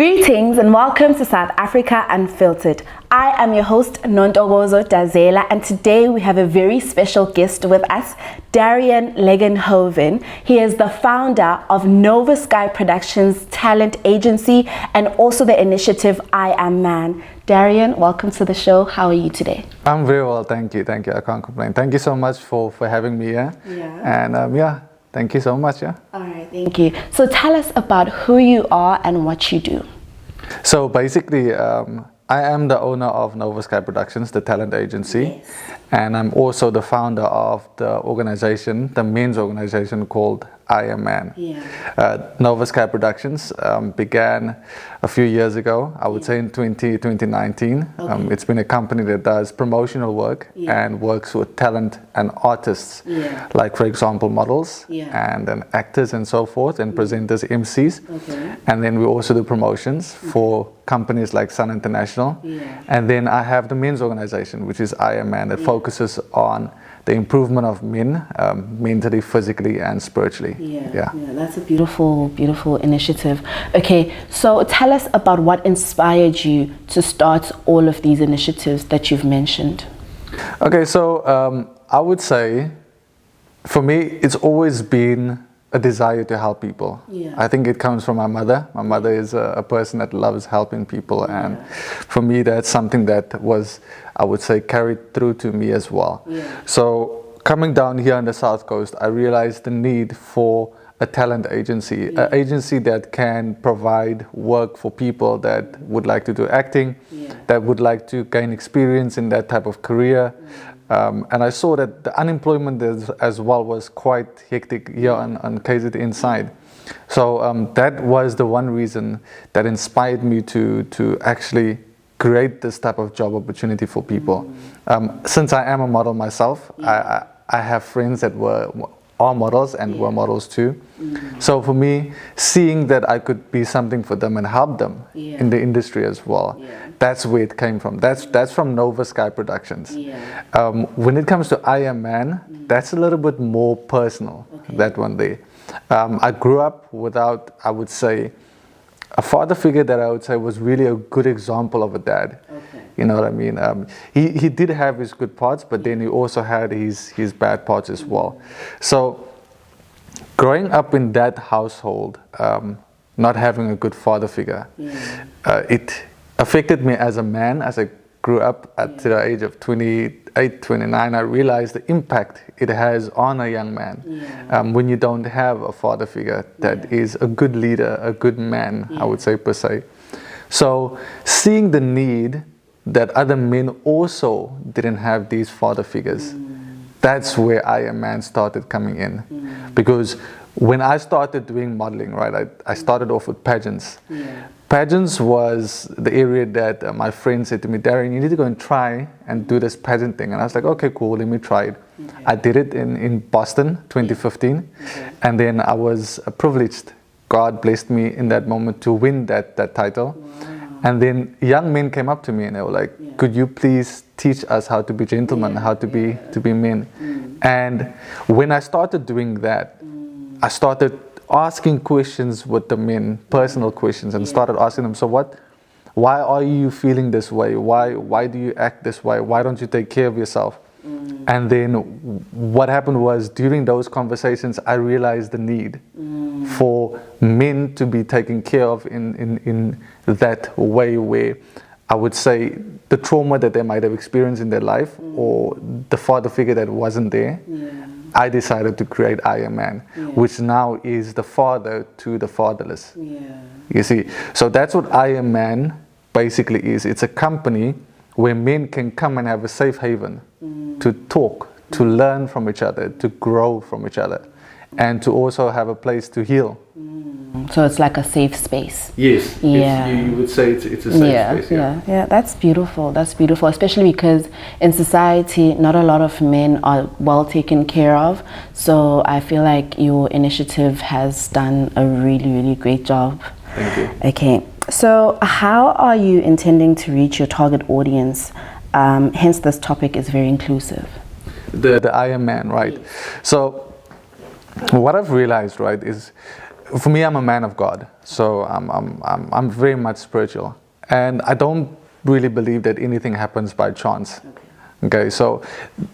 Greetings and welcome to South Africa Unfiltered. I am your host, Nontokozo Dazela, and today we have a very special guest with us, Darion Langenhoven. He is the founder of Nova Sky Productions talent agency and also the initiative I Am Man. Darion, welcome to the show. How are you today? I'm very well, thank you. I can't complain. Thank you so much for having me here. And thank you so much. All right, thank you. So tell us about who you are and what you do. So basically, I am the owner of Nova Sky Productions, the talent agency. Yes. And I'm also the founder of the organization, the men's organization called I Am Man. Nova Sky Productions began a few years ago, I would say in 2019. Okay. It's been a company that does promotional work and works with talent and artists, like for example models and then actors and so forth, and presenters, MCs. And then we also do promotions for companies like Sun International. And then I have the men's organization, which is I Am Man, that focuses on the improvement of men, mentally, physically, and spiritually. Yeah, that's a beautiful, beautiful initiative. Okay, so tell us about what inspired you to start all of these initiatives that you've mentioned. Okay, so I would say, for me, it's always been a desire to help people. I think it comes from my mother. My mother is a person that loves helping people, and for me that's something that was, I would say, carried through to me as well. So coming down here on the South Coast, I realized the need for a talent agency, an agency that can provide work for people that would like to do acting, that would like to gain experience in that type of career. And I saw that the unemployment as well was quite hectic here on KZN inside. So that was the one reason that inspired me to actually create this type of job opportunity for people. Since I am a model myself, I have friends that are models and were models too. So for me, seeing that I could be something for them and help them in the industry as well, that's where it came from. That's from Nova Sky Productions. When it comes to I Am Man, that's a little bit more personal, that one day. I grew up without, I would say, a father figure that I would say was really a good example of a dad. You know what I mean? He did have his good parts, but then he also had his bad parts as well. So growing up in that household, not having a good father figure, it affected me as a man. As I grew up at the age of 28, 29, I realized the impact it has on a young man when you don't have a father figure that is a good leader, a good man, I would say per se. So seeing the need that other men also didn't have these father figures, that's where I Am Man started coming in. Because when I started doing modeling, right, I started off with pageants. Pageants was the area that my friend said to me, Darion, you need to go and try and do this pageant thing. And I was like, okay, cool, let me try it. I did it in Boston, 2015. And then I was privileged. God blessed me in that moment to win that title. And then young men came up to me and they were like, could you please teach us how to be gentlemen, how to be men? And when I started doing that, I started asking questions with the men, personal questions, and started asking them, so why are you feeling this way? Why do you act this way? Why don't you take care of yourself? And then what happened was, during those conversations, I realized the need for men to be taken care of in that way, where I would say the trauma that they might have experienced in their life or the father figure that wasn't there. I decided to create I Am Man, which now is the father to the fatherless. You see, so that's what I Am Man basically is. It's a company where men can come and have a safe haven to talk, to learn from each other, to grow from each other, and to also have a place to heal. So it's like a safe space. Yes. You would say it's a safe space. Yeah. That's beautiful. That's beautiful, especially because in society, not a lot of men are well taken care of. So I feel like your initiative has done a really, really great job. Thank you. Okay. So how are you intending to reach your target audience? Hence, this topic is very inclusive. The I Am Man, right? So what I've realized, right, is for me, I'm a man of God, so I'm very much spiritual, and I don't really believe that anything happens by chance. Okay, so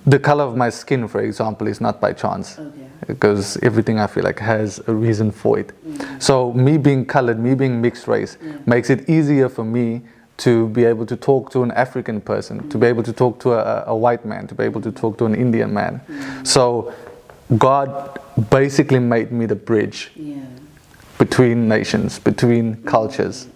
the color of my skin, for example, is not by chance, because everything I feel like has a reason for it. So me being colored, me being mixed race, makes it easier for me to be able to talk to an African person, to be able to talk to a white man, to be able to talk to an Indian man. So God basically made me the bridge between nations, between cultures.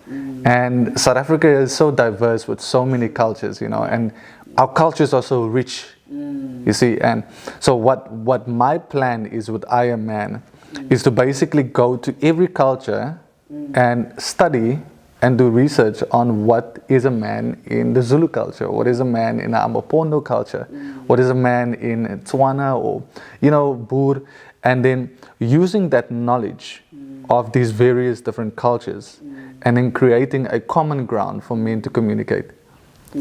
And South Africa is so diverse with so many cultures, you know, and our cultures are so rich, you see. And so what my plan is with I Am Man is to basically go to every culture and study and do research on what is a man in the Zulu culture, what is a man in the Amapondo culture, what is a man in Tswana or, you know, Boer, and then using that knowledge of these various different cultures and then creating a common ground for men to communicate.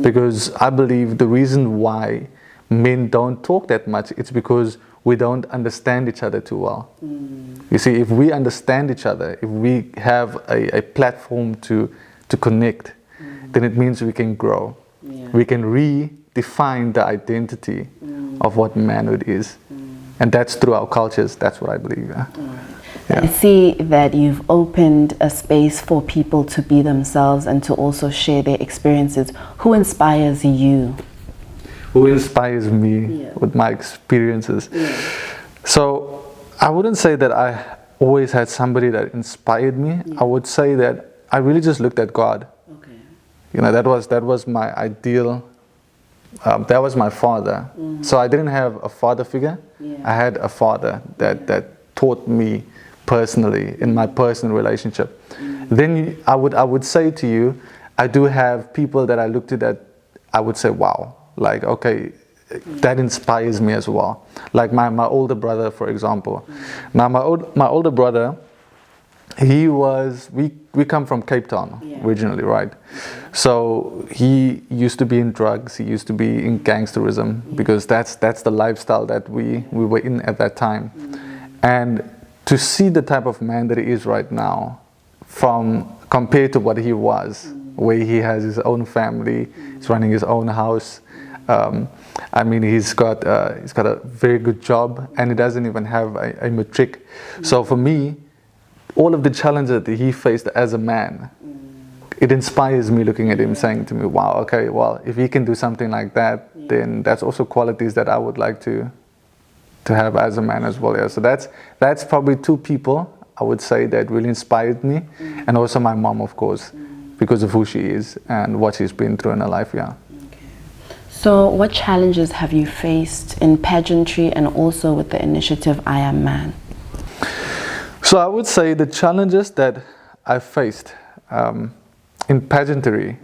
Because I believe the reason why men don't talk that much, it's because we don't understand each other too well. You see, if we understand each other, if we have a platform to connect, then it means we can grow. We can redefine the identity of what manhood is. And that's through our cultures. That's what I believe. Yeah. I see that you've opened a space for people to be themselves and to also share their experiences. Who inspires you? Who inspires me with my experiences? So I wouldn't say that I always had somebody that inspired me. I would say that I really just looked at God. You know, that was my ideal. That was my father. So I didn't have a father figure. I had a father that taught me personally in my personal relationship. Then I would say to you, I do have people that I looked at that I would say, wow, like, okay, that inspires me as well. Like my older brother, for example. Now my older brother, we come from Cape Town originally, right? So he used to be in drugs, he used to be in gangsterism, because that's the lifestyle that we were in at that time. And to see the type of man that he is right now, compared to what he was, where he has his own family, he's running his own house. I mean, he's got a very good job, and he doesn't even have a matric. So for me, all of the challenges that he faced as a man, it inspires me looking at him, saying to me, wow, okay, well, if he can do something like that, then that's also qualities that I would like to have as a man as well. Yeah. So that's probably two people I would say that really inspired me, and also my mom, of course, because of who she is and what she's been through in her life. Yeah. So what challenges have you faced in pageantry and also with the initiative I Am Man? So I would say the challenges that I faced in pageantry,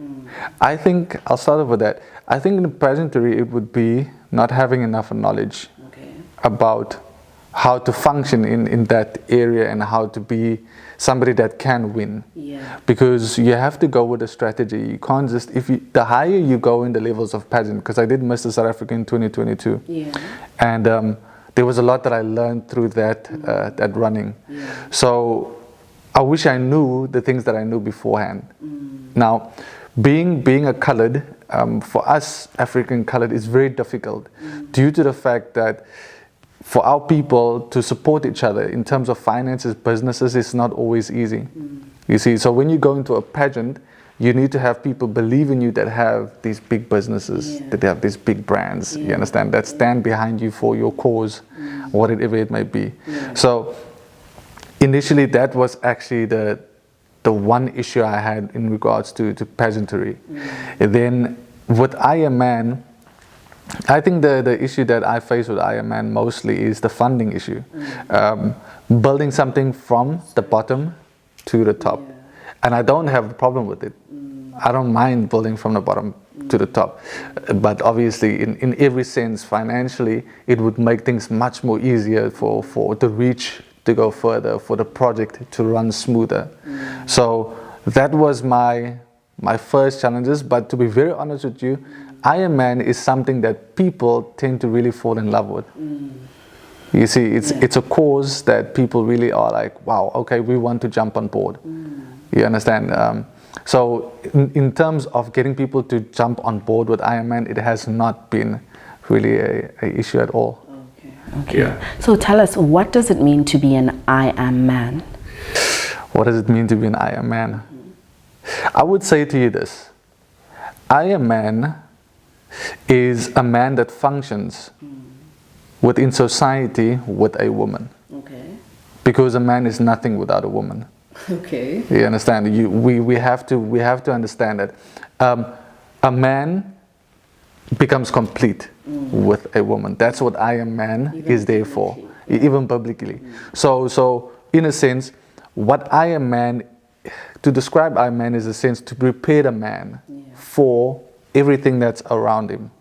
I think I'll start off with that. I think in pageantry it would be not having enough knowledge about how to function in that area and how to be somebody that can win. Because you have to go with a strategy. You can't just, the higher you go in the levels of pageant, because I did Mr. South Africa in 2022. And there was a lot that I learned through that running. So I wish I knew the things that I knew beforehand. Now, being a colored, for us African colored, is very difficult due to the fact that for our people to support each other in terms of finances, businesses, is not always easy. You see, so when you go into a pageant, you need to have people believe in you that have these big businesses, that they have these big brands, you understand, that stand behind you for your cause, whatever it may be. So initially that was actually the one issue I had in regards to pageantry. And then with I Am Man, I think the issue that I face with I Am Man mostly is the funding issue. Building something from the bottom to the top. And I don't have a problem with it. I don't mind building from the bottom to the top. But obviously, in every sense, financially, it would make things much more easier for the reach to go further, for the project to run smoother. So that was my first challenges. But to be very honest with you, I Am Man is something that people tend to really fall in love with. You see, it's a cause that people really are like, wow, okay, we want to jump on board. You understand? So in terms of getting people to jump on board with I Am Man, it has not been really a issue at all. Okay. Yeah. So tell us, what does it mean to be an I Am Man? What does it mean to be an I Am Man? I would say to you this. I Am Man is a man that functions within society with a woman. Okay. Because a man is nothing without a woman. Okay. You understand? We have to understand that a man becomes complete with a woman. That's what I Am Man is there for, even publicly. So in a sense, what I Am Man, to describe I Am Man is a sense to prepare a man for everything that's around him.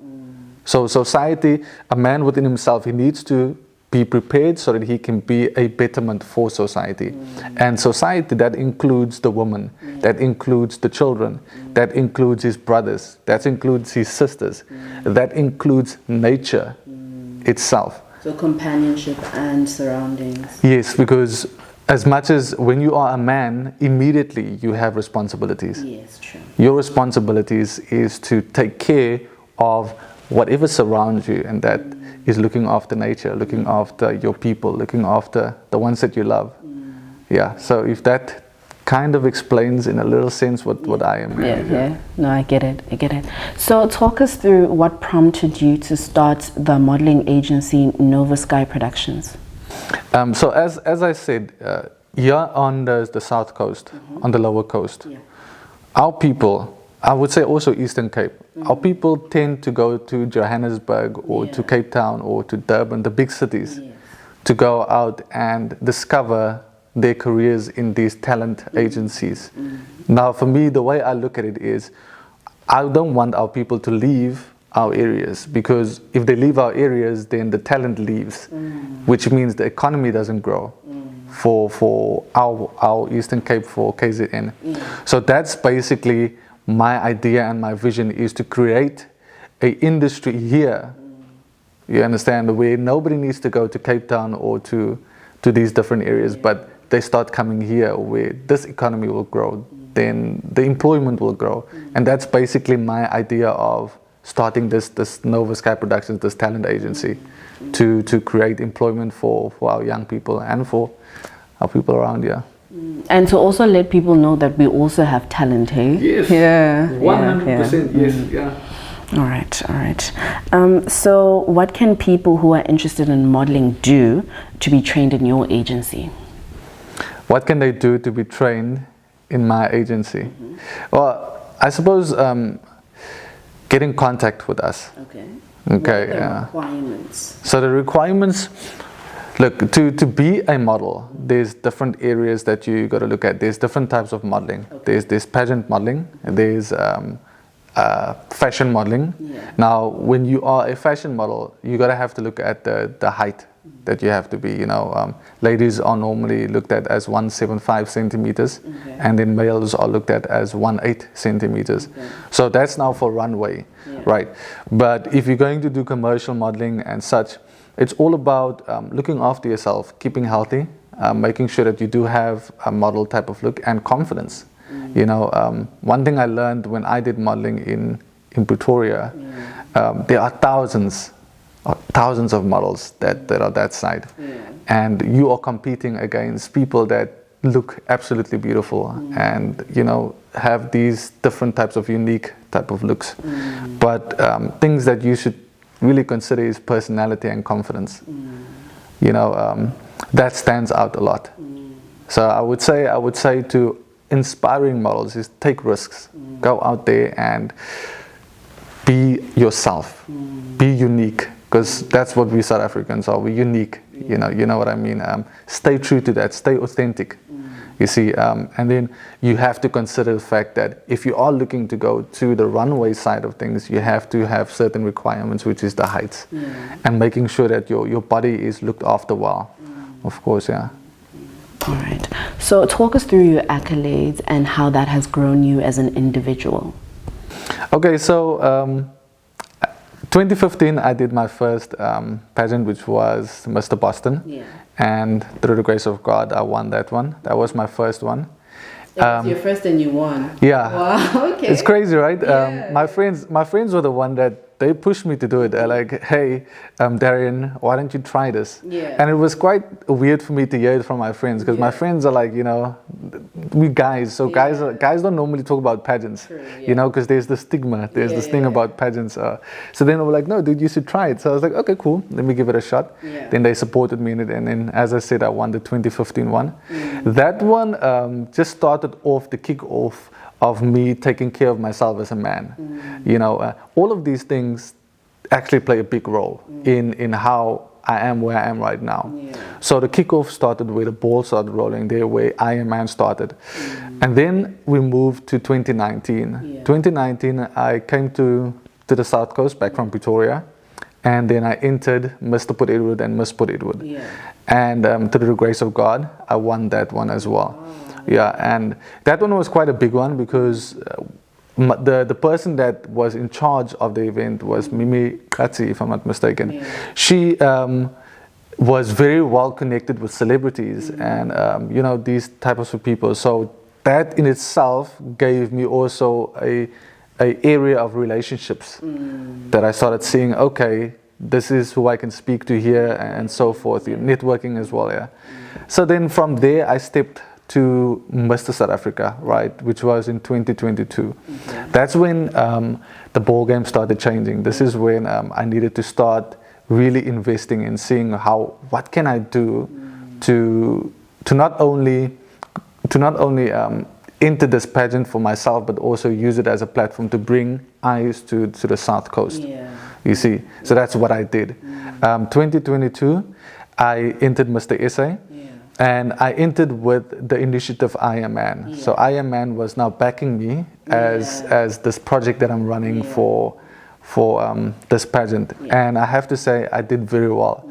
So society, a man within himself, he needs to be prepared so that he can be a betterment for society. And society, that includes the woman, that includes the children, that includes his brothers, that includes his sisters, that includes nature itself. So companionship and surroundings. Yes, because as much as when you are a man, immediately you have responsibilities. Yes, true. Your responsibilities is to take care of whatever surrounds you, and that is looking after nature, looking after your people, looking after the ones that you love. Yeah, so if that kind of explains in a little sense what I am. Yeah. No, I get it. So talk us through what prompted you to start the modeling agency Nova Sky Productions. So as I said, here on the south coast, on the lower coast, our people, I would say also Eastern Cape, our people tend to go to Johannesburg or to Cape Town or to Durban, the big cities, to go out and discover their careers in these talent agencies. Now for me, the way I look at it is, I don't want our people to leave our areas, because if they leave our areas, then the talent leaves, which means the economy doesn't grow for our Eastern Cape, for KZN. So that's basically my idea, and my vision is to create a industry here, you understand, where nobody needs to go to Cape Town or to these different areas, but they start coming here, where this economy will grow, then the employment will grow. And that's basically my idea of starting this Nova Sky Productions, this talent agency, to create employment for our young people and for our people around here. And to also let people know that we also have talent, hey? Yes. Yeah. 100%, yes, yeah. All right. So what can people who are interested in modeling do to be trained in your agency? What can they do to be trained in my agency? Well, I suppose get in contact with us. Okay. What are the requirements? So the requirements, look, to be a model, there's different areas that you got to look at. There's different types of modeling. Okay. There's pageant modeling. There's fashion modeling. Now, when you are a fashion model, you got to have to look at the height that you have to be. Ladies are normally looked at as 175 centimeters, and then males are looked at as 18 centimeters. So that's now for runway, right? But if you're going to do commercial modeling and such, it's all about looking after yourself, keeping healthy, making sure that you do have a model type of look and confidence. One thing I learned when I did modeling in Pretoria, there are thousands of models that are that side, and you are competing against people that look absolutely beautiful and have these different types of unique type of looks. But things that you should really consider is personality and confidence. That stands out a lot. So I would say to inspiring models is take risks, go out there and be yourself, be unique, because that's what we South Africans are. We're unique. You know what I mean. Stay true to that. Stay authentic. You see, and then you have to consider the fact that if you are looking to go to the runway side of things, you have to have certain requirements, which is the heights, and making sure that your body is looked after well. Of course, yeah. All right. So talk us through your accolades and how that has grown you as an individual. Okay, so 2015, I did my first pageant, which was Mr. Boston. Yeah. And through the grace of God, I won that one. That was my first one. It was your first and you won. Yeah. Wow, okay. It's crazy, right? Yeah. My friends were the one that they pushed me to do it. They're like, hey, Darion, why don't you try this? Yeah. And it was quite weird for me to hear it from my friends, because my friends are like, you know, we guys, so guys don't normally talk about pageants. True, you know, because there's the stigma, there's this thing about pageants. So then they were like, no, dude, you should try it. So I was like, okay, cool, let me give it a shot. Yeah. Then they supported me in it, and then, as I said, I won the 2015 one. That one just started off the kick-off of me taking care of myself as a man. You know, all of these things actually play a big role in how I am where I am right now. So the kickoff started where the ball started rolling there, where I Am Man started. And then we moved to 2019. 2019, I came to the South Coast, back from Pretoria. And then I entered Mr. Port Edward and Miss Port Edward. And through the grace of God, I won that one as well. Yeah, and that one was quite a big one, because the person that was in charge of the event was Mimi Katsi, if I'm not mistaken. She was very well connected with celebrities and you know, these types of people. So that in itself gave me also a area of relationships that I started seeing. Okay, this is who I can speak to here, and so forth. Networking as well. Yeah. So then from there, I stepped to Mr. South Africa, right, which was in 2022. That's when the ball game started changing. This is when I needed to start really investing in seeing what can I do to not only enter this pageant for myself, but also use it as a platform to bring eyes to the South Coast. You see, so that's what I did. 2022, I entered Mr. SA. And I entered with the initiative I Am Man. So I Am Man was now backing me as this project that I'm running for this pageant. And I have to say, I did very well.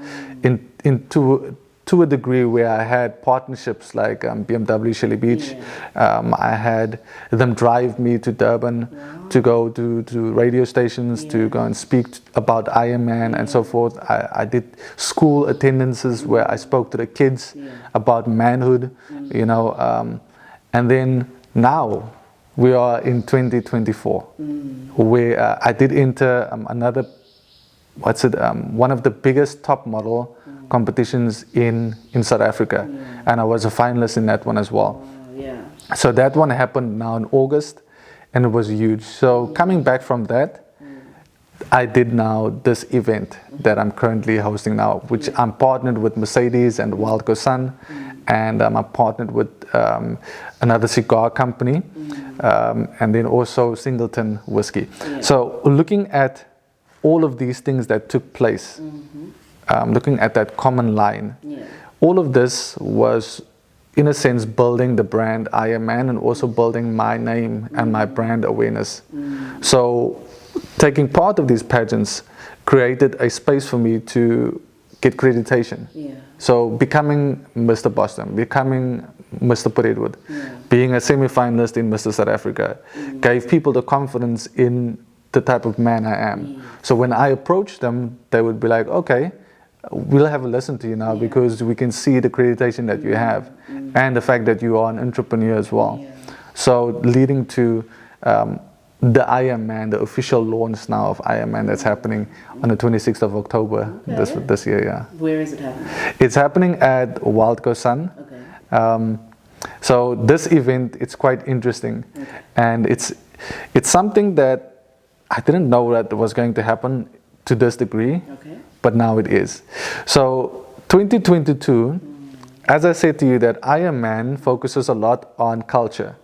To a degree where I had partnerships like BMW Shelly Beach. I had them drive me to Durban to go to radio stations to go and speak about I Am Man and so forth. I did school attendances where I spoke to the kids about manhood, you know. And then now we are in 2024, where I did enter one of the biggest top model competitions in South Africa, and I was a finalist in that one as well. So that one happened now in August, and it was huge. So coming back from that, I did now this event that I'm currently hosting now, which I'm partnered with Mercedes and Wildco Sun, and I'm partnered with another cigar company, and then also Singleton Whiskey. So looking at all of these things that took place, looking at that common line, all of this was, in a sense, building the brand I Am Man, and also building my name and my brand awareness. So taking part of these pageants created a space for me to get accreditation. So becoming Mr. Boston, becoming Mr. Port Edward, being a semi-finalist in Mr. South Africa, gave people the confidence in the type of man I am. So when I approached them, they would be like, okay, we'll have a listen to you now, because we can see the accreditation that you have and the fact that you are an entrepreneur as well. So leading to the I Am Man, the official launch now of I Am Man, that's happening on the 26th of October this year. Where is it happening? It's happening at Wildco Sun. So this event, it's quite interesting, and it's something that I didn't know that was going to happen to this degree, but now it is. So 2022, as I said to you, that I Am Man focuses a lot on culture.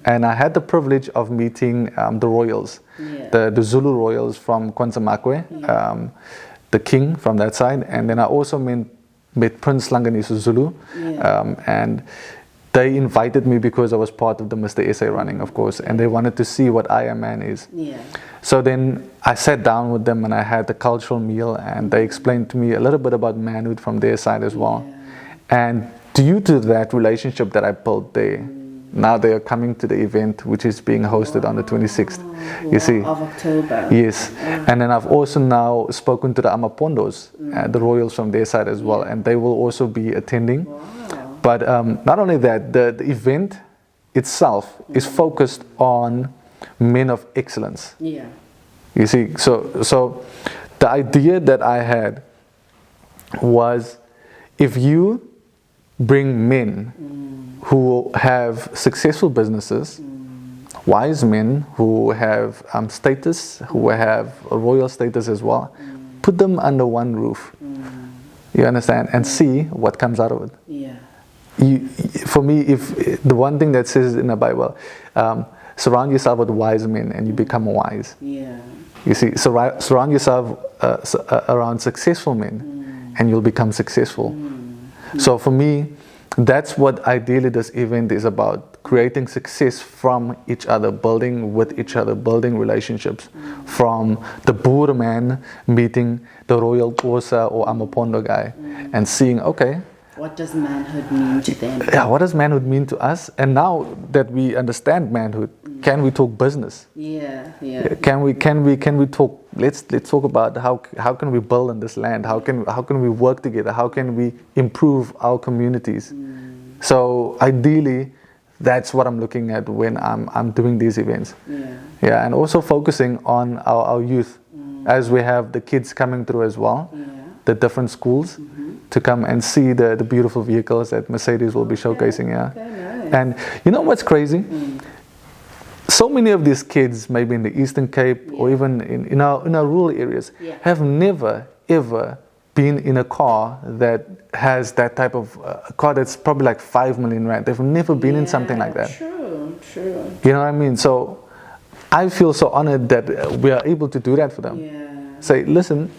And I had the privilege of meeting the royals, the Zulu royals from Kwanzamakwe, the king from that side. And then I also met Prince Langenhoven Zulu. And they invited me because I was part of the Mr. SA running, of course. And they wanted to see what I Am Man is. So then I sat down with them and I had the cultural meal, and they explained to me a little bit about manhood from their side as well. And due to that relationship that I built there, Now they are coming to the event, which is being hosted on the 26th. You see, of October. Yes, and then I've also now spoken to the Amapondos, the royals from their side as well, and they will also be attending. Wow. But not only that, the event itself is focused on men of excellence. Yeah. You see, so the idea that I had was, if you bring men who have successful businesses, wise men who have status, who have royal status as well, put them under one roof. You understand? And see what comes out of it. Yeah. For me, if the one thing that says in the Bible, surround yourself with wise men and you become wise. Yeah. You see, surround yourself around successful men and you'll become successful. So for me, that's what ideally this event is about: creating success from each other, building with each other, building relationships. From the Boer man meeting the royal Xhosa or Amapondo guy and seeing, okay, what does manhood mean to them? Yeah, what does manhood mean to us? And now that we understand manhood, can we talk business? Yeah, yeah. Can we talk? Let's talk about how can we build on this land? How can we work together? How can we improve our communities? So ideally, that's what I'm looking at when I'm doing these events. Yeah, and also focusing on our youth, as we have the kids coming through as well, the different schools, to come and see the beautiful vehicles that Mercedes will be showcasing. Yeah, Okay, nice. and you know what's crazy? So many of these kids, maybe in the Eastern Cape or even in our rural areas, have never ever been in a car that has that type of car that's probably like 5 million rand. They've never been in something like that. True. You know what I mean? So I feel so honored that we are able to do that for them. Yeah. Say, listen,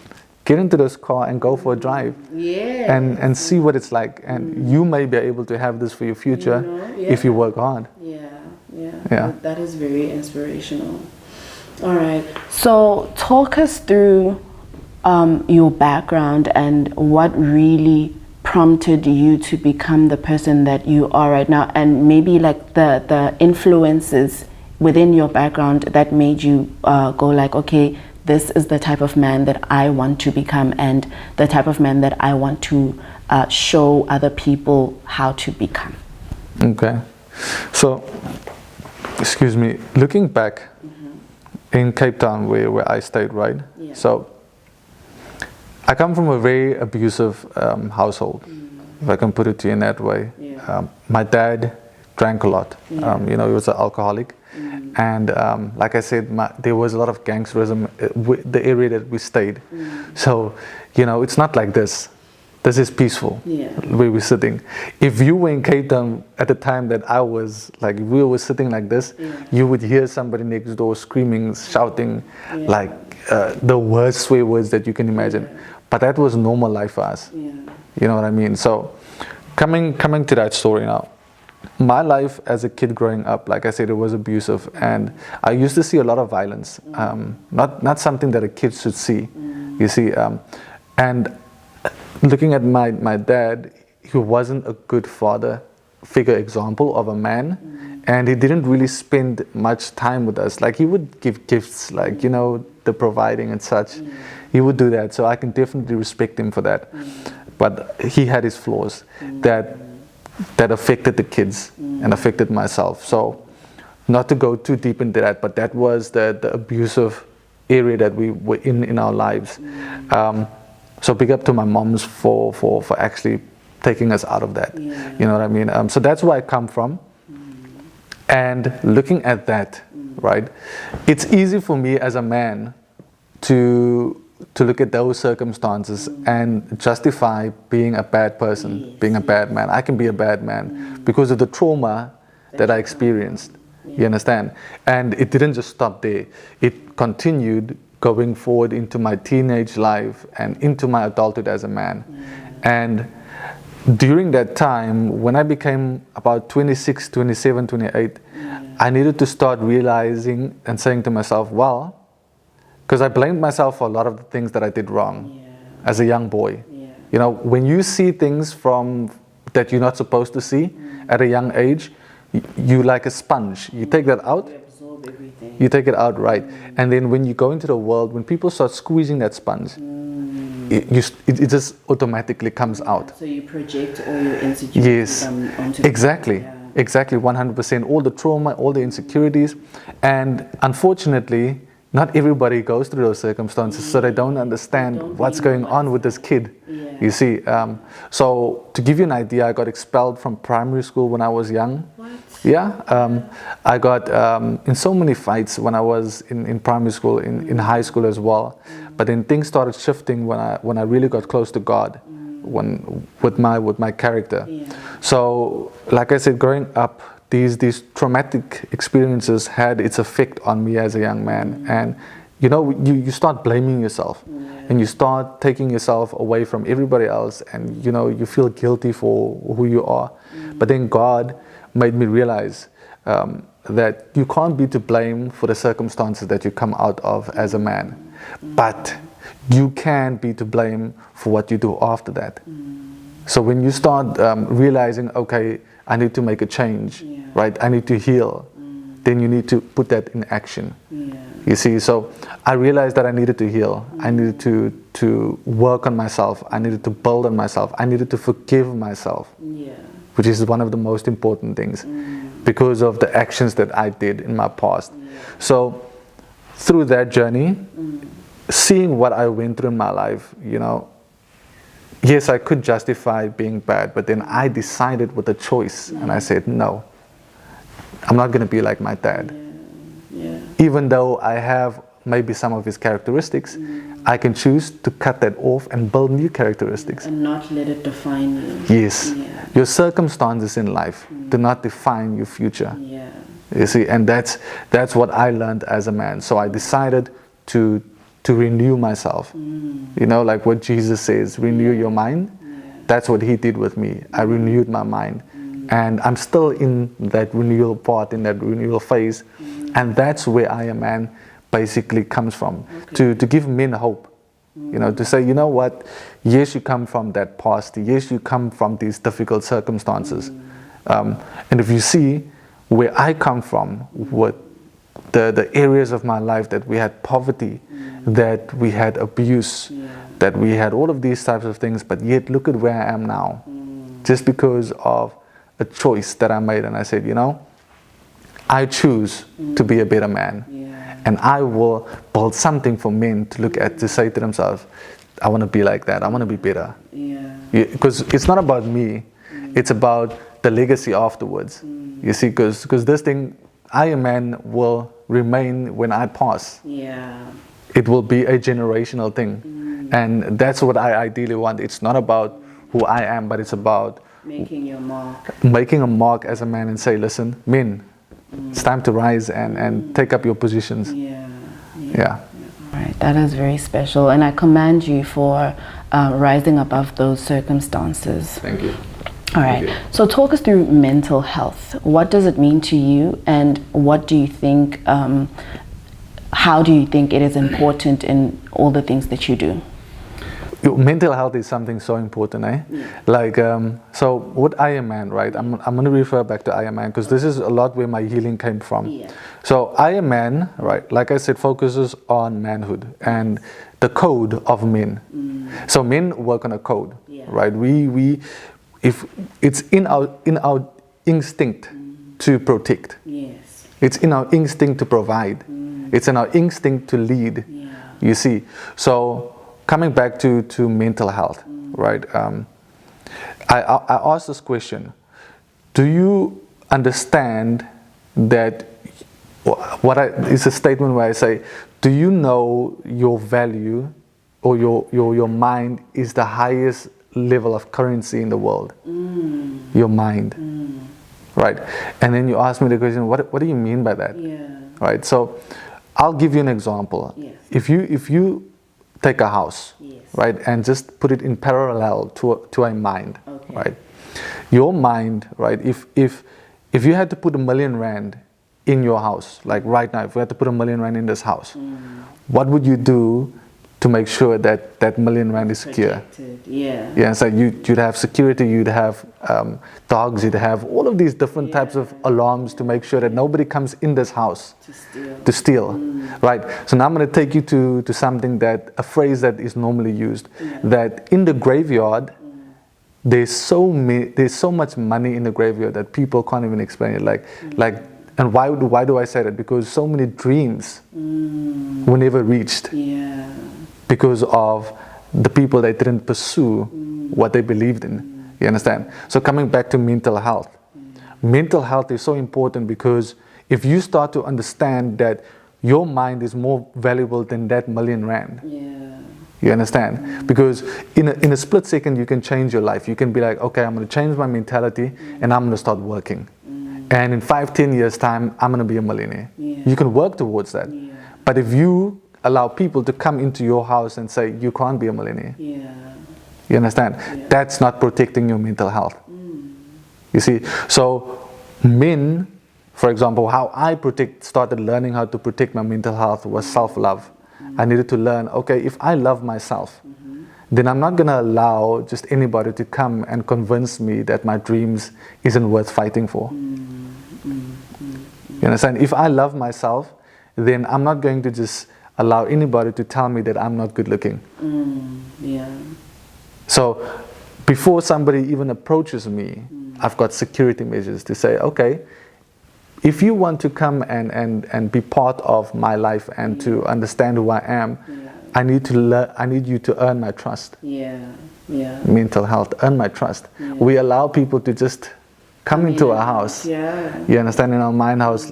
get into this car and go for a drive. Yeah. And see what it's like. And you may be able to have this for your future if you work hard. Yeah. That is very inspirational. All right. So talk us through your background and what really prompted you to become the person that you are right now, and maybe like the influences within your background that made you go like, okay, this is the type of man that I want to become, and the type of man that I want to show other people how to become. Okay. So, excuse me, looking back in Cape Town where I stayed, right? Yeah. So, I come from a very abusive household, if I can put it to you in that way. Yeah. My dad drank a lot. He was an alcoholic. And like I said, there was a lot of gangsterism the area that we stayed. So, it's not like this. This is peaceful, where we're sitting. If you were in Cape Town at the time that I was, like, we were sitting like this, you would hear somebody next door screaming, shouting, like the worst swear words that you can imagine. But that was normal life for us. You know what I mean? So, coming to that story now. My life as a kid growing up, like I said, it was abusive, and I used to see a lot of violence. Not something that a kid should see, you see. And looking at my dad, he wasn't a good father figure example of a man, and he didn't really spend much time with us. Like, he would give gifts, like, the providing and such. He would do that, so I can definitely respect him for that. But he had his flaws that affected the kids and affected myself. So, not to go too deep into that, but that was the abusive area that we were in our lives. So big up to my moms for actually taking us out of that. You know what I mean? So that's where I come from. And looking at that, right, it's easy for me as a man to look at those circumstances and justify being a bad person, being a bad man. I can be a bad man because of the trauma that I experienced. You understand? And it didn't just stop there. It continued going forward into my teenage life and into my adulthood as a man. And during that time, when I became about 26, 27, 28, I needed to start realizing and saying to myself, well, because I blamed myself for a lot of the things that I did wrong as a young boy. When you see things that you're not supposed to see at a young age, you like a sponge. You take that out, You absorb everything. you take it out, right? And then when you go into the world, when people start squeezing that sponge, it just automatically comes out. So you project all your insecurities Yes, onto exactly. people. Exactly, 100%. All the trauma, all the insecurities. And unfortunately, not everybody goes through those circumstances, so they don't understand what's going on with this kid. Yeah. You see, so to give you an idea, I got expelled from primary school when I was young. What? Yeah, I got in so many fights when I was in primary school, in high school as well. But then things started shifting when I really got close to God, with my character. Yeah. So, like I said, growing up, these traumatic experiences had its effect on me as a young man. And you start blaming yourself, and you start taking yourself away from everybody else, and you feel guilty for who you are. But then God made me realize that you can't be to blame for the circumstances that you come out of as a man, but you can be to blame for what you do after that. So when you start realizing, okay, I need to make a change, right? I need to heal. Then you need to put that in action. You see, so I realized that I needed to heal. I needed to work on myself. I needed to build on myself. I needed to forgive myself, which is one of the most important things, because of the actions that I did in my past. So through that journey, seeing what I went through in my life, yes, I could justify being bad, but then I decided with a choice, and I said, no, I'm not going to be like my dad. Even though I have maybe some of his characteristics, I can choose to cut that off and build new characteristics. And not let it define you. Yes. Your circumstances in life do not define your future. You see, and that's what I learned as a man. So I decided to renew myself. Like what Jesus says, renew your mind. That's what he did with me. I renewed my mind. And I'm still in that renewal part, in that renewal phase. And that's where I Am Man basically comes from. To give men hope. To say, you know what, yes, you come from that past. Yes, you come from these difficult circumstances. And if you see where I come from, what the areas of my life that we had poverty, that we had abuse, that we had all of these types of things, but yet look at where I am now. Just because of a choice that I made, and I said, I choose to be a better man. And I will build something for men to look at, to say to themselves, I want to be like that, I want to be better. Because it's not about me, it's about the legacy afterwards. You see, because this thing, I Am Man will remain when I pass. It will be a generational thing. And that's what I ideally want. It's not about who I am, but it's about Making your mark. Making a mark as a man and say, listen, men, it's time to rise and take up your positions. Yeah. All right, that is very special. And I commend you for rising above those circumstances. Thank you. All right, so talk us through mental health. What does it mean to you, and what do you think, how do you think it is important in all the things that you do? Your mental health is something so important, eh? Like, so what I Am Man, right? I'm going to refer back to I Am Man, because this is a lot where my healing came from. So I Am Man, right, like I said, focuses on manhood and the code of men. So men work on a code, right? If it's in our instinct to protect. It's in our instinct to provide. It's in our instinct to lead. You see, so coming back to mental health, right? I asked this question: do you understand that? It's a statement where I say, do you know your value, or your mind is the highest level of currency in the world? Your mind, right? And then you ask me the question, what do you mean by that? Right? So I'll give you an example. If you take a house, right, and just put it in parallel to a mind, right? Your mind, right? If you had to put R1 million in your house, like right now, if we had to put R1 million in this house, what would you do to make sure that that R1,000,000 is secure. Yeah, so you'd have security, you'd have dogs, you'd have all of these different types of alarms to make sure that nobody comes in this house to steal. Right? So now I'm going to take you to something a phrase that is normally used, that in the graveyard, there's so much money in the graveyard that people can't even explain it. And why do I say that? Because so many dreams were never reached. Because of the people that didn't pursue what they believed in. You understand? So coming back to mental health. Mental health is so important because if you start to understand that your mind is more valuable than that R1,000,000. You understand? Because in a split second you can change your life. You can be like, okay, I'm going to change my mentality and I'm going to start working. And in 5-10 years time, I'm going to be a millionaire. You can work towards that. But if you allow people to come into your house and say, you can't be a millionaire. You understand? That's not protecting your mental health. You see? So men, for example, how I started learning how to protect my mental health was self-love. I needed to learn, okay, if I love myself, then I'm not going to allow just anybody to come and convince me that my dreams isn't worth fighting for. You understand? If I love myself, then I'm not going to just allow anybody to tell me that I'm not good looking. So before somebody even approaches me, I've got security measures to say, okay, if you want to come and be part of my life and to understand who I am, I need you to earn my trust. Mental health, earn my trust. We allow people to just come into our house. You understand? In our mind house.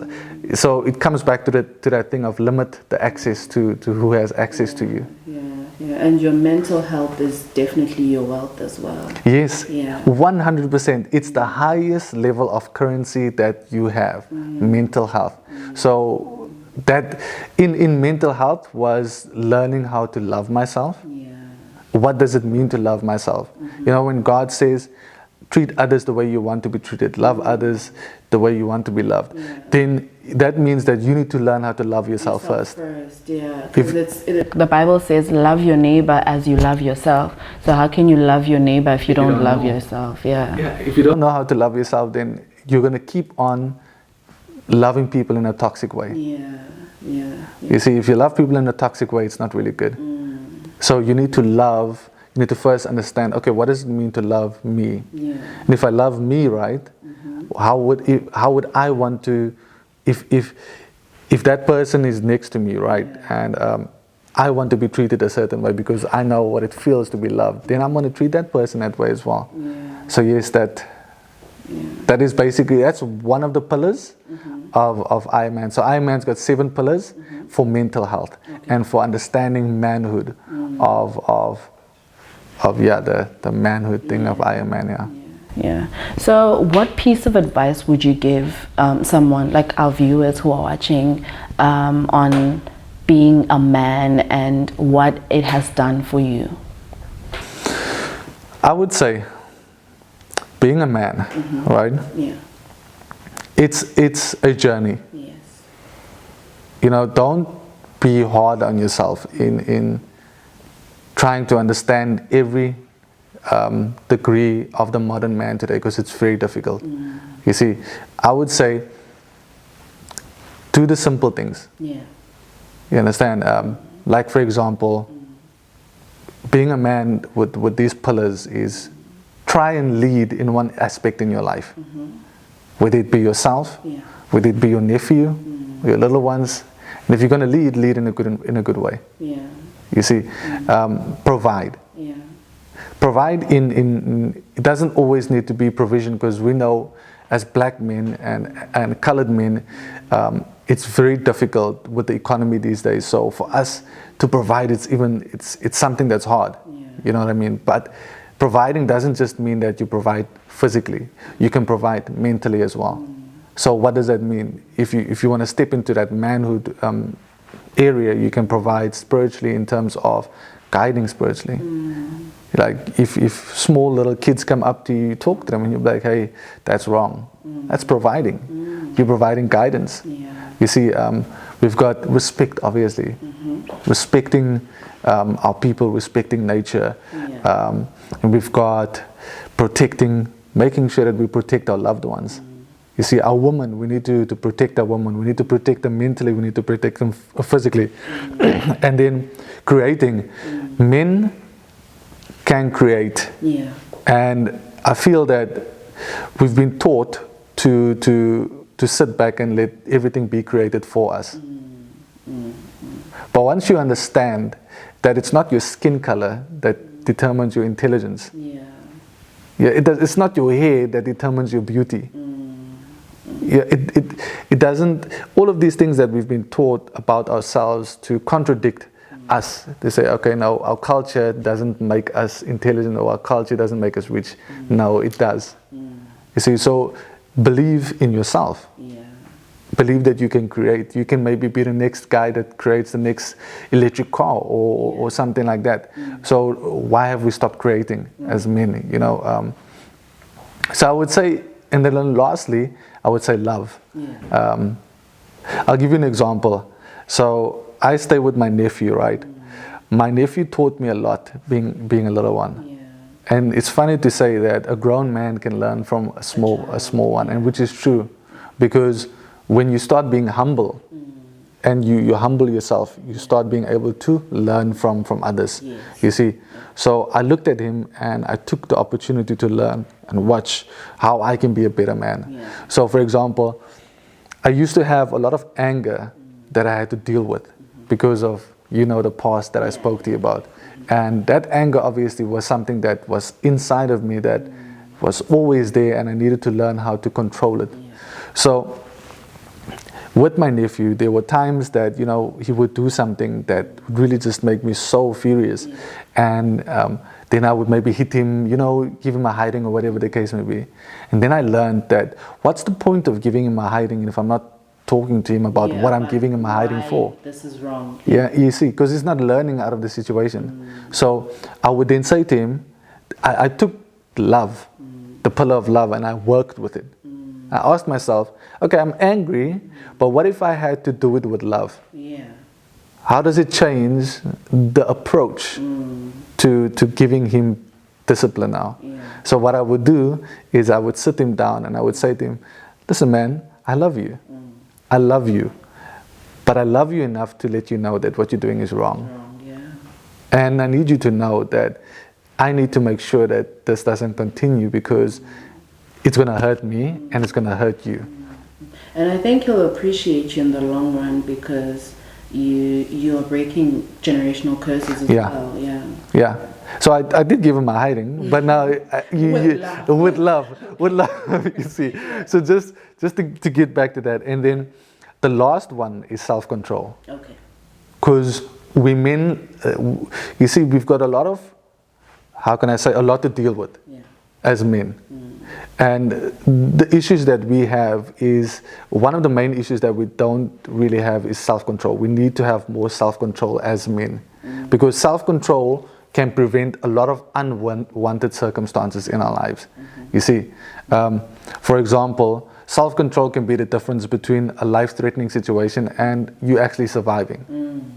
So it comes back to that thing of limit the access to who has access to you. And your mental health is definitely your wealth as well. Yes, 100%. It's the highest level of currency that you have, mental health. So that in mental health was learning how to love myself. What does it mean to love myself? You know, when God says, treat others the way you want to be treated, love others the way you want to be loved, then that means that you need to learn how to love yourself first. The Bible says, love your neighbor as you love yourself. So how can you love your neighbor if you don't love yourself? If you don't know how to love yourself, then you're going to keep on loving people in a toxic way. You see, if you love people in a toxic way, it's not really good. So you need to first understand, okay, what does it mean to love me? And if I love me right, how would I want to, if that person is next to me, right, and I want to be treated a certain way because I know what it feels to be loved, then I'm going to treat that person that way as well. So yes, that is basically, that's one of the pillars of I Am Man. So I Am Man's got 7 pillars for mental health and for understanding manhood of the manhood thing of I Am Man. So what piece of advice would you give someone like our viewers who are watching on being a man and what it has done for you? I would say being a man, right? It's a journey. You know, don't be hard on yourself in trying to understand every degree of the modern man today, because it's very difficult. You see, I would say do the simple things. You understand? Like, for example, being a man with these pillars is try and lead in one aspect in your life. Whether it be yourself, whether it be your nephew, your little ones. And if you're going to lead in a good way. You see, provide. Provide in it doesn't always need to be provision, because we know as black men and colored men, it's very difficult with the economy these days. So for us to provide, it's something that's hard. You know what I mean? But providing doesn't just mean that you provide physically. You can provide mentally as well. So what does that mean? If you want to step into that manhood area, you can provide spiritually in terms of guiding spiritually. Like if small little kids come up to you, you talk to them and you're like, hey, that's wrong. That's providing. You're providing guidance. You see, We've got respect, obviously, respecting our people, respecting nature, and we've got protecting, making sure that we protect our loved ones. You see, our women, we need to protect our women. We need to protect them mentally. We need to protect them physically. And then creating. Men can create. Yeah. And I feel that we've been taught to sit back and let everything be created for us. But once you understand that it's not your skin color that determines your intelligence. Yeah, it's not your hair that determines your beauty. Yeah, it doesn't, all of these things that we've been taught about ourselves to contradict us. They say, okay, no, our culture doesn't make us intelligent, or our culture doesn't make us rich. No, it does. You see, so believe in yourself. Believe that you can create. You can maybe be the next guy that creates the next electric car or something like that. So why have we stopped creating as men, you know? So I would say, and then lastly, I would say love. I'll give you an example. So I stay with my nephew, right? My nephew taught me a lot being a little one. And it's funny to say that a grown man can learn from a small one, and which is true, because when you start being humble and you humble yourself, you start being able to learn from others. You see, so I looked at him and I took the opportunity to learn and watch how I can be a better man. So for example, I used to have a lot of anger that I had to deal with because of, you know, the past that I spoke to you about. And that anger obviously was something that was inside of me that was always there, and I needed to learn how to control it. So with my nephew, there were times that, you know, he would do something that would really just make me so furious. And then I would maybe hit him, you know, give him a hiding or whatever the case may be. And then I learned that what's the point of giving him a hiding if I'm not talking to him about what I'm giving him a hiding for? This is wrong. Yeah, you see, because he's not learning out of the situation. So I would then say to him, I took love, the pillar of love, and I worked with it. I asked myself, okay, I'm angry, but what if I had to do it with love? How does it change the approach to giving him discipline now? So what I would do is I would sit him down and I would say to him, listen man, I love you. I love you. But I love you enough to let you know that what you're doing is wrong. And I need you to know that I need to make sure that this doesn't continue, because it's going to hurt me and it's going to hurt you. And I think he'll appreciate you in the long run, because you are breaking generational curses as well. Yeah. So I did give him a hiding, but now with love, you see. So just to get back to that, and then the last one is self-control. Okay. Because we men, you see, we've got a lot of, how can I say, a lot to deal with as men. And the issues that we have is, one of the main issues that we don't really have is self-control. We need to have more self-control as men, because self-control can prevent a lot of unwanted circumstances in our lives. You see, for example, self-control can be the difference between a life-threatening situation and you actually surviving.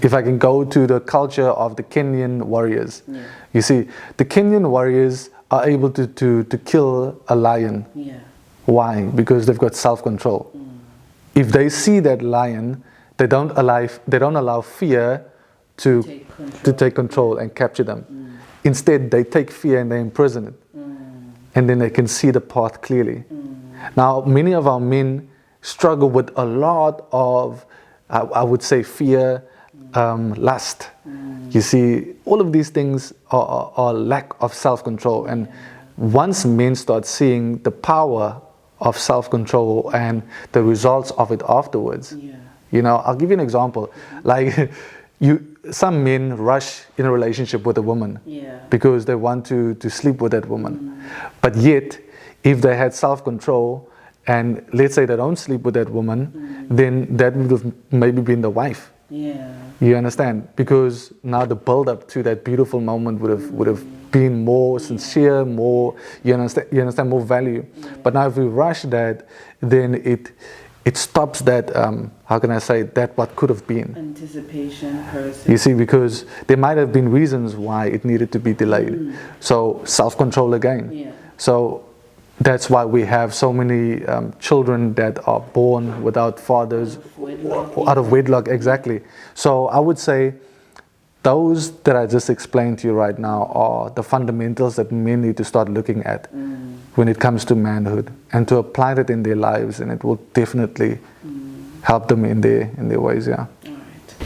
If I can go to the culture of the Kenyan warriors, you see, the Kenyan warriors are able to kill a lion. Why? Because they've got self-control. If they see that lion, they don't allow fear to take control and capture them. Instead, they take fear and they imprison it. And then they can see the path clearly. Now, many of our men struggle with a lot of, I would say, fear, lust. You see, all of these things are lack of self-control. And once men start seeing the power of self-control and the results of it afterwards, you know, I'll give you an example. Like, some men rush in a relationship with a woman because they want to sleep with that woman. But yet, if they had self-control, and let's say they don't sleep with that woman, then that would have maybe been the wife. You understand? Because now the build-up to that beautiful moment would have been more sincere, more, you understand, more value. But now if we rush that, then it stops that, how can I say, that what could have been. Anticipation process. You see, because there might have been reasons why it needed to be delayed. So self-control again. Yeah. So that's why we have so many children that are born without fathers, out of wedlock, exactly. So I would say those that I just explained to you right now are the fundamentals that men need to start looking at when it comes to manhood, and to apply that in their lives, and it will definitely help them in their ways. Yeah.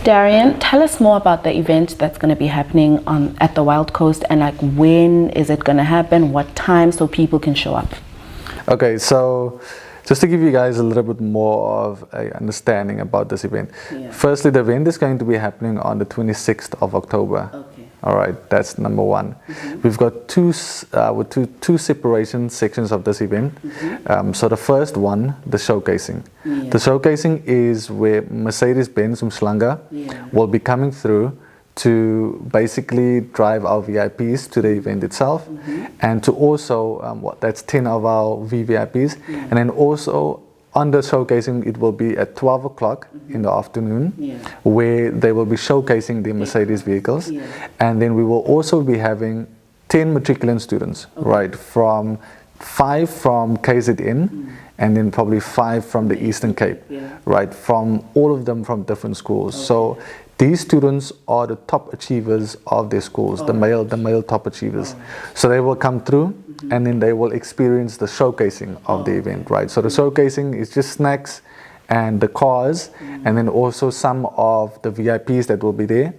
Darion, tell us more about the event that's going to be happening at the Wild Coast, and like when is it going to happen, what time, so people can show up. Okay, so just to give you guys a little bit more of a understanding about this event. Yeah. Firstly, the event is going to be happening on the 26th of October. Okay. All right, that's number one. We've got two separation sections of this event. So the first one, the showcasing. Yeah. The showcasing is where Mercedes-Benz Umhlanga will be coming through to basically drive our VIPs to the event itself, and to also, that's 10 of our VVIPs, and then also on the showcasing, it will be at 12 o'clock in the afternoon, where they will be showcasing the Mercedes vehicles, and then we will also be having 10 matriculant students, right, from 5 from KZN, and then probably 5 from the Eastern Cape, right, from all of them from different schools. So these students are the top achievers of their schools, the male top achievers. So they will come through, and then they will experience the showcasing of the event, right? So the showcasing is just snacks and the cars, and then also some of the VIPs that will be there,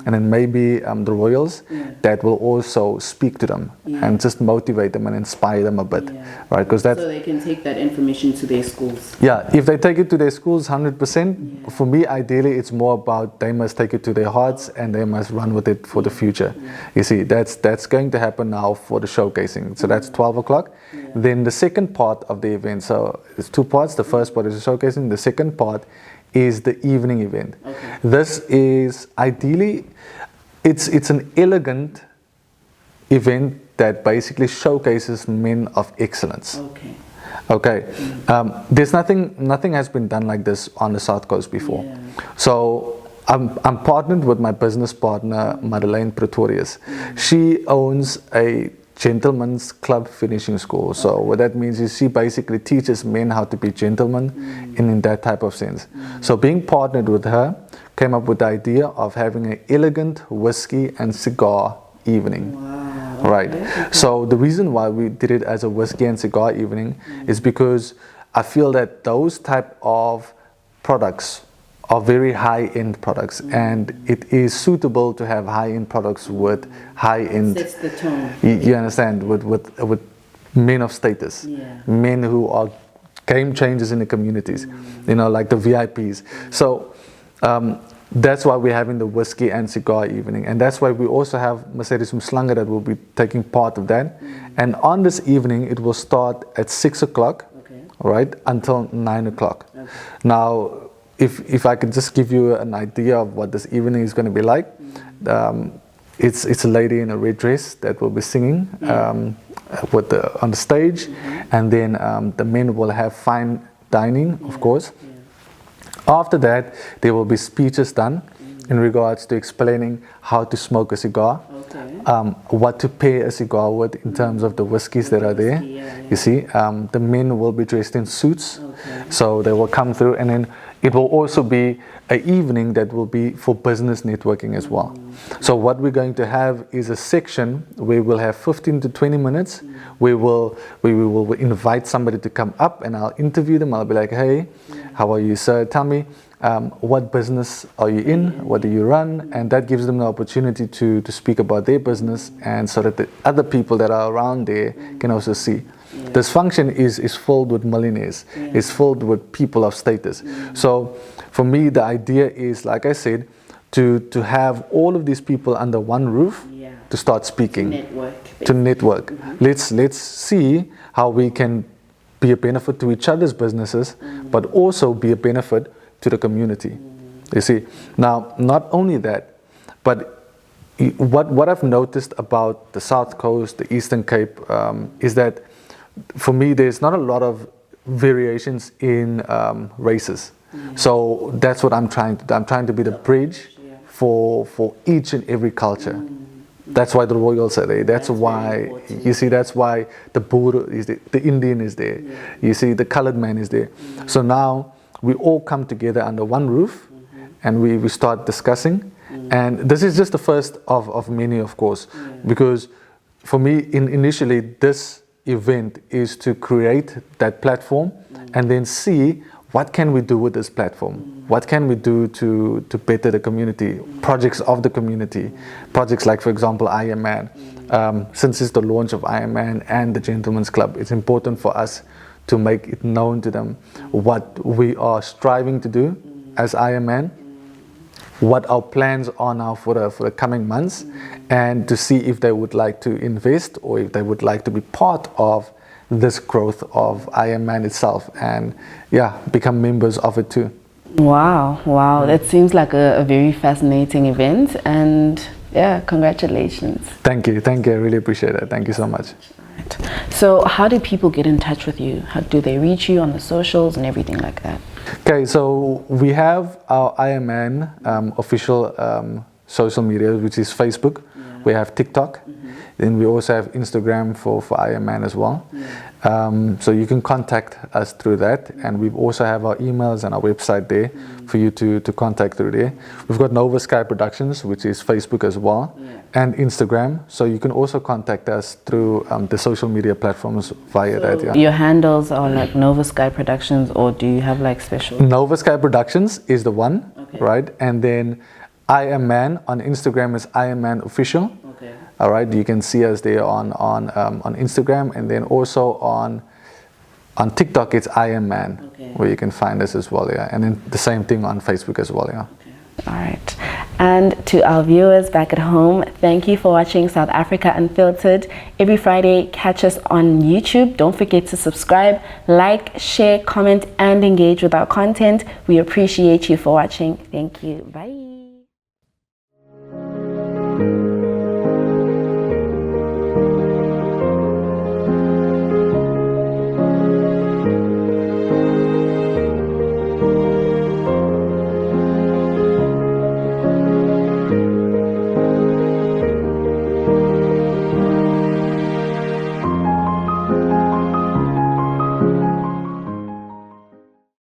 and then maybe the royals that will also speak to them and just motivate them and inspire them a bit, right? Because that's, so they can take that information to their schools. Yeah, if they take it to their schools 100%, for me ideally it's more about they must take it to their hearts and they must run with it for the future. You see, that's going to happen now for the showcasing. So that's 12 o'clock. Then the second part of the event, so it's 2 parts. The first part is the showcasing. The second part is the evening event. This is ideally, it's an elegant event that basically showcases men of excellence. Okay. There's nothing has been done like this on the South Coast before. So I'm partnered with my business partner, Madeleine Pretorius. She owns a gentleman's club finishing school. So what that means is she basically teaches men how to be gentlemen in that type of sense. So being partnered with her, came up with the idea of having an elegant whiskey and cigar evening. Right. So the reason why we did it as a whiskey and cigar evening is because I feel that those type of products are very high-end products, and it is suitable to have high-end products with high-end. Sets the tone. You understand, with men of status, men who are game changers in the communities, you know, like the VIPs. So that's why we're having the whiskey and cigar evening, and that's why we also have Mercedes Umhlanga that will be taking part of that. And on this evening, it will start at 6 o'clock, right, until 9 o'clock. Now, if I could just give you an idea of what this evening is going to be like, it's a lady in a red dress that will be singing on the stage, and then the men will have fine dining, of course. After that, there will be speeches done in regards to explaining how to smoke a cigar, what to pair a cigar with in terms of the whiskeys that are there. You see, the men will be dressed in suits, so they will come through, and then it will also be an evening that will be for business networking as well. So what we're going to have is a section where we'll have 15 to 20 minutes. We will invite somebody to come up, and I'll interview them. I'll be like, hey, how are you, sir? Tell me, what business are you in? What do you run? And that gives them the opportunity to speak about their business, and so that the other people that are around there can also see. This function is filled with millionaires. It's filled with people of status. So for me, the idea is, like I said, to have all of these people under one roof to start speaking, to network. Let's see how we can be a benefit to each other's businesses, but also be a benefit to the community. You see, now not only that, but what I've noticed about the South Coast, the Eastern Cape, is that for me, there's not a lot of variations in races. So that's what I'm trying to do. I'm trying to be the bridge for each and every culture. That's why the royals are there. That's why, you see, that's why the Buddha is there, the Indian is there. You see, the colored man is there. So now we all come together under one roof, and we start discussing. And this is just the first of many, of course, because for me, initially, this event is to create that platform and then see what can we do with this platform. What can we do to better the community, projects of the community, projects like, for example, Iron Man. Since it's the launch of Iron Man and the Gentleman's Club, it's important for us to make it known to them what we are striving to do as Iron Man, what our plans are now for the coming months, and to see if they would like to invest or if they would like to be part of this growth of Iron Man itself, and become members of it too. Wow, that seems like a very fascinating event, and congratulations. Thank you, I really appreciate it. Thank you so much. Right. So how do people get in touch with you? How do they reach you on the socials and everything like that? Okay, so we have our Iron Man official social media, which is Facebook. We have TikTok. Then we also have Instagram for Iron Man as well. So you can contact us through that, and we also have our emails and our website there for you to contact through there. We've got Nova Sky Productions, which is Facebook as well, and Instagram. So you can also contact us through the social media platforms via that. Your handles are like Nova Sky Productions, or do you have like special? Nova Sky Productions is the one, right? And then Iron Man on Instagram is Iron Man Official. All right, you can see us there on Instagram, and then also on TikTok it's Iron Man, where you can find us as well, and then the same thing on Facebook as well, All right, and to our viewers back at home, thank you for watching South Africa Unfiltered. Every Friday, catch us on YouTube. Don't forget to subscribe, like, share, comment, and engage with our content. We appreciate you for watching. Thank you. Bye.